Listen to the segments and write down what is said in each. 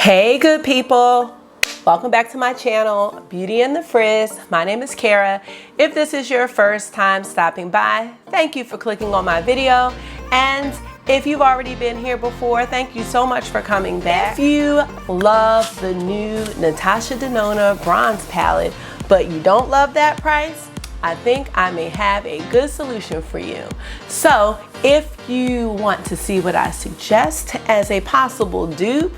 Hey good people, welcome back to my channel, Beauty and the Frizz. My name is Kara. If this is your first time stopping by, thank you for clicking on my video. And if you've already been here before, thank you so much for coming back. If you love the new Natasha Denona bronze palette, but you don't love that price, I think I may have a good solution for you. So if you want to see what I suggest as a possible dupe,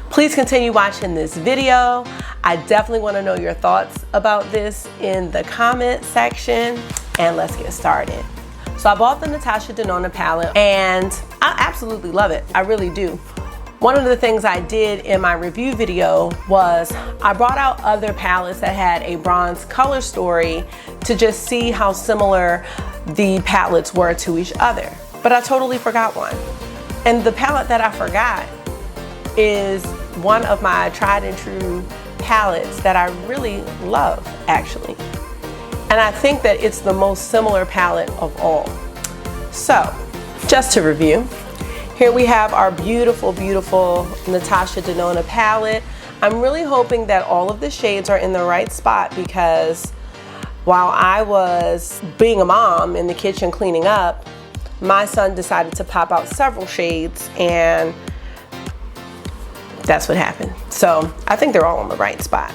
please continue watching this video. I definitely want to know your thoughts about this in the comment section, and let's get started. So I bought the Natasha Denona palette and I absolutely love it. I really do. One of the things I did in my review video was I brought out other palettes that had a bronze color story to just see how similar the palettes were to each other. But I totally forgot one. And the palette that I forgot is one of my tried and true palettes that I really love, actually. And I think that it's the most similar palette of all. So, just to review, here we have our beautiful, beautiful Natasha Denona palette. I'm really hoping that all of the shades are in the right spot, because while I was being a mom in the kitchen cleaning up, my son decided to pop out several shades, and that's what happened. So I think they're all on the right spot.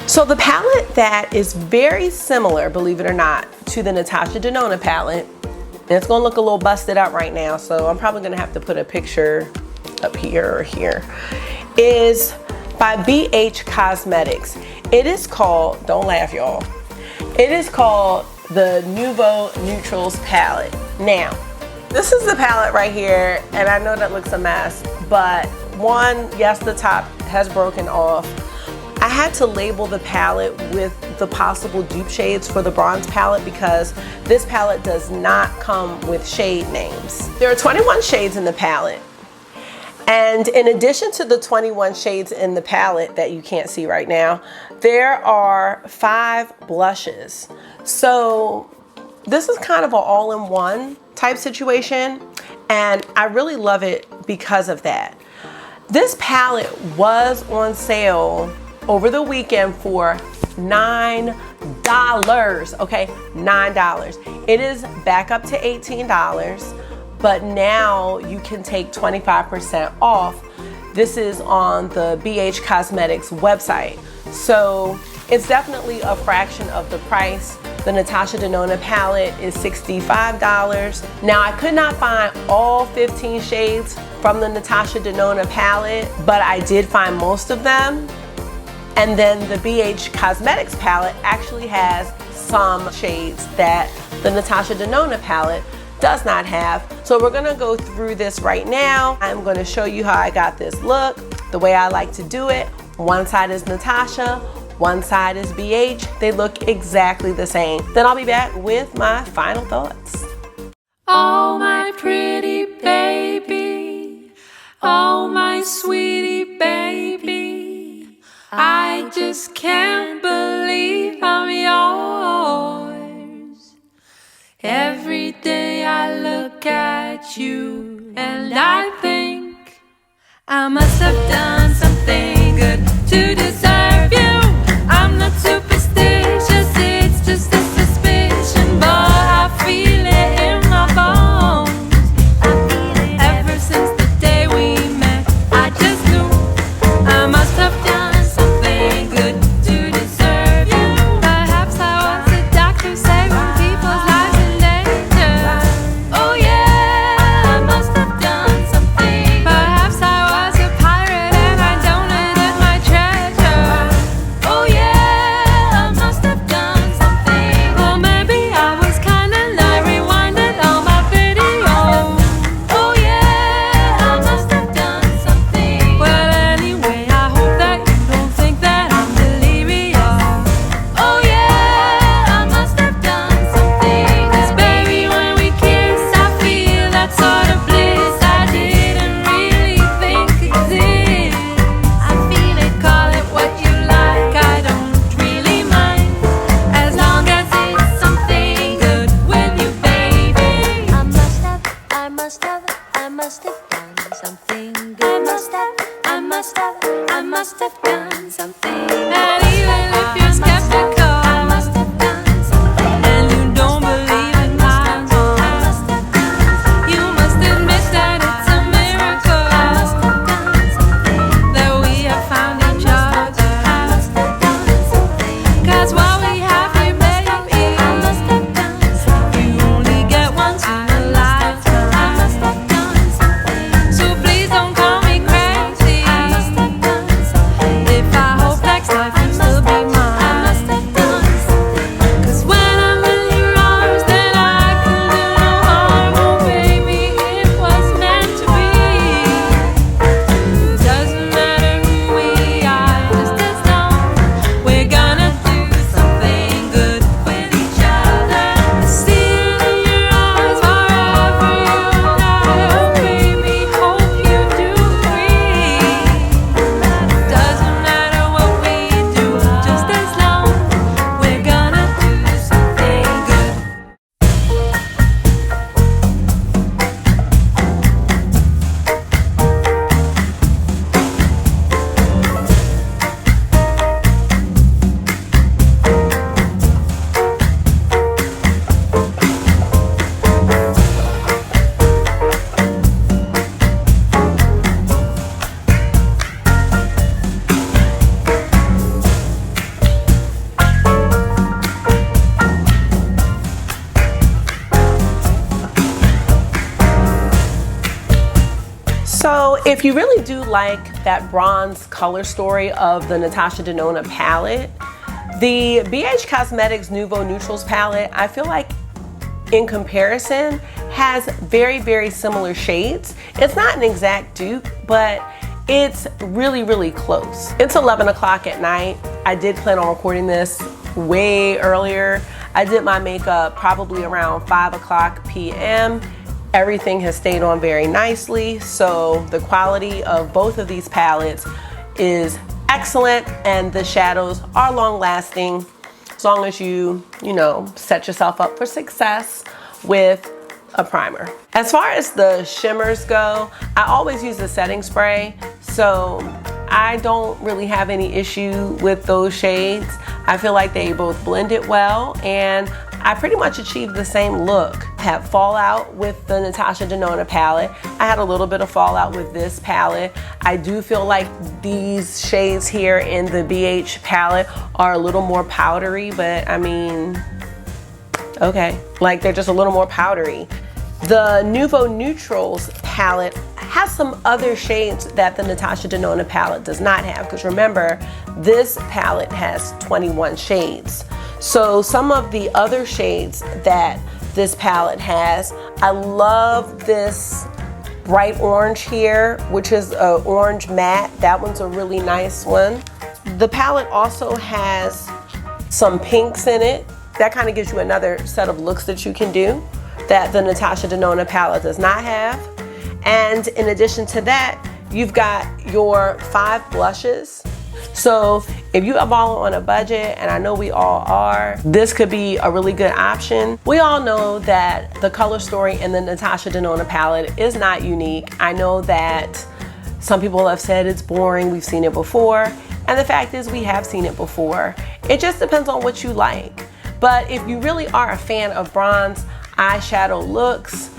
So the palette that is very similar, believe it or not, to the Natasha Denona palette, and it's gonna look a little busted up right now, so I'm probably gonna have to put a picture up here or here, is by BH Cosmetics. It is called, don't laugh y'all, it is called the Nouveau Neutrals palette. Now, this is the palette right here, and I know that looks a mess, but one, yes, the top has broken off. I had to label the palette with the possible dupe shades for the bronze palette because this palette does not come with shade names. There are 21 shades in the palette. And in addition to the 21 shades in the palette that you can't see right now, there are 5 blushes. So this is kind of an all-in-one type situation, and I really love it because of that. This palette was on sale over the weekend for $9, okay, $9. It is back up to $18, but now you can take 25% off. This is on the BH Cosmetics website. So it's definitely a fraction of the price. The Natasha Denona palette is $65. Now I could not find all 15 shades from the Natasha Denona palette, but I did find most of them. And then the BH Cosmetics palette actually has some shades that the Natasha Denona palette does not have. So we're gonna go through this right now. I'm gonna show you how I got this look, the way I like to do it. One side is Natasha, one side is BH. They look exactly the same. Then I'll be back with my final thoughts. Oh, my pretty baby, oh, my sweetie baby, I just can't believe I'm yours. Every day I look at you and I think I must have done something good to deserve you. I'm not superstitious, it's just a suspicion, but I feel it in my bones. Ever since the day we met, I just knew I must have done something good to deserve you. Perhaps I was a doctor saving people's lives in danger. Oh yeah, I must have done something. Perhaps I was a pirate and I I must have done something. And even if you're skeptical, I must have done something. And you don't believe in my mom, you must admit that it's a miracle. I must have done something. That we have found each other. I must have done something. 'Cause while we have you, baby, I must have done something. You only get once in a lifetime. I must have done something. So please don't call me crazy. I must have done something. If I hope next life you'll still be mine. I must have done something. 'Cause when I'm in your arms, then I can do no harm. Oh baby, it was meant to be. Doesn't matter who we are, just as long we're gonna do something good with each other. See it in your eyes wherever you are. Oh baby, hope you do agree. Doesn't matter what we do, just as long we're gonna do something good. So if you really do like that bronze color story of the Natasha Denona palette, the BH Cosmetics Nouveau Neutrals palette, I feel like in comparison has very, very similar shades. It's not an exact dupe, but it's really, really close. It's 11 o'clock at night. I did plan on recording this way earlier. I did my makeup probably around 5 o'clock p.m. Everything has stayed on very nicely, so the quality of both of these palettes is excellent, and the shadows are long lasting as long as you set yourself up for success with a primer. As far as the shimmers go, I always use a setting spray, so I don't really have any issue with those shades. I feel like they both blended well, and I pretty much achieved the same look. I had fallout with the Natasha Denona palette. I had a little bit of fallout with this palette. I do feel like these shades here in the BH palette are a little more powdery, but I mean, okay. Like, they're just a little more powdery. The Nouveau Neutrals palette has some other shades that the Natasha Denona palette does not have, because remember, this palette has 21 shades. So some of the other shades that this palette has, I love this bright orange here, which is an orange matte. That one's a really nice one. The palette also has some pinks in it. That kind of gives you another set of looks that you can do that the Natasha Denona palette does not have. And in addition to that, you've got your 5 blushes. So if you are all on a budget, and I know we all are, this could be a really good option. We all know that the color story in the Natasha Denona palette is not unique. I know that some people have said it's boring, we've seen it before, and the fact is we have seen it before. It just depends on what you like. But if you really are a fan of bronze eyeshadow looks,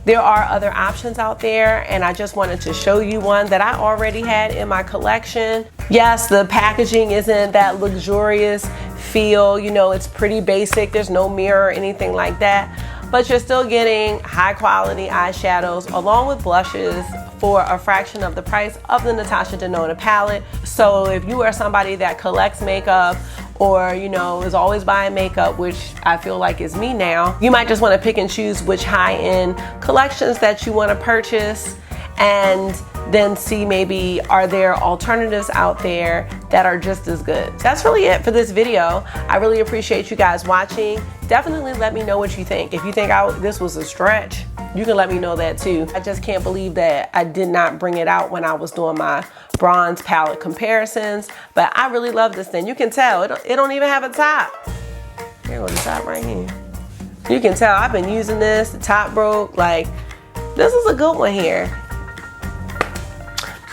there are other options out there, and I just wanted to show you one that I already had in my collection. Yes, the packaging isn't that luxurious feel, it's pretty basic, there's no mirror or anything like that, but you're still getting high quality eyeshadows along with blushes for a fraction of the price of the Natasha Denona palette. So if you are somebody that collects makeup, or is always buying makeup, which I feel like is me now, you might just want to pick and choose which high-end collections that you want to purchase, and then see maybe are there alternatives out there that are just as good. That's really it for this video. I really appreciate you guys watching. Definitely let me know what you think. If you think this was a stretch, you can let me know that too. I just can't believe that I did not bring it out when I was doing my bronze palette comparisons, but I really love this thing. You can tell, it don't even have a top. Here goes the top right here. You can tell I've been using this, the top broke, like, this is a good one here.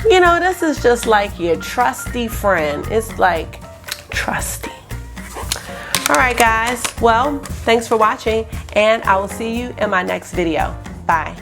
You know, this is just like your trusty friend. It's like trusty. All right, guys. Well, thanks for watching, and I will see you in my next video. Bye.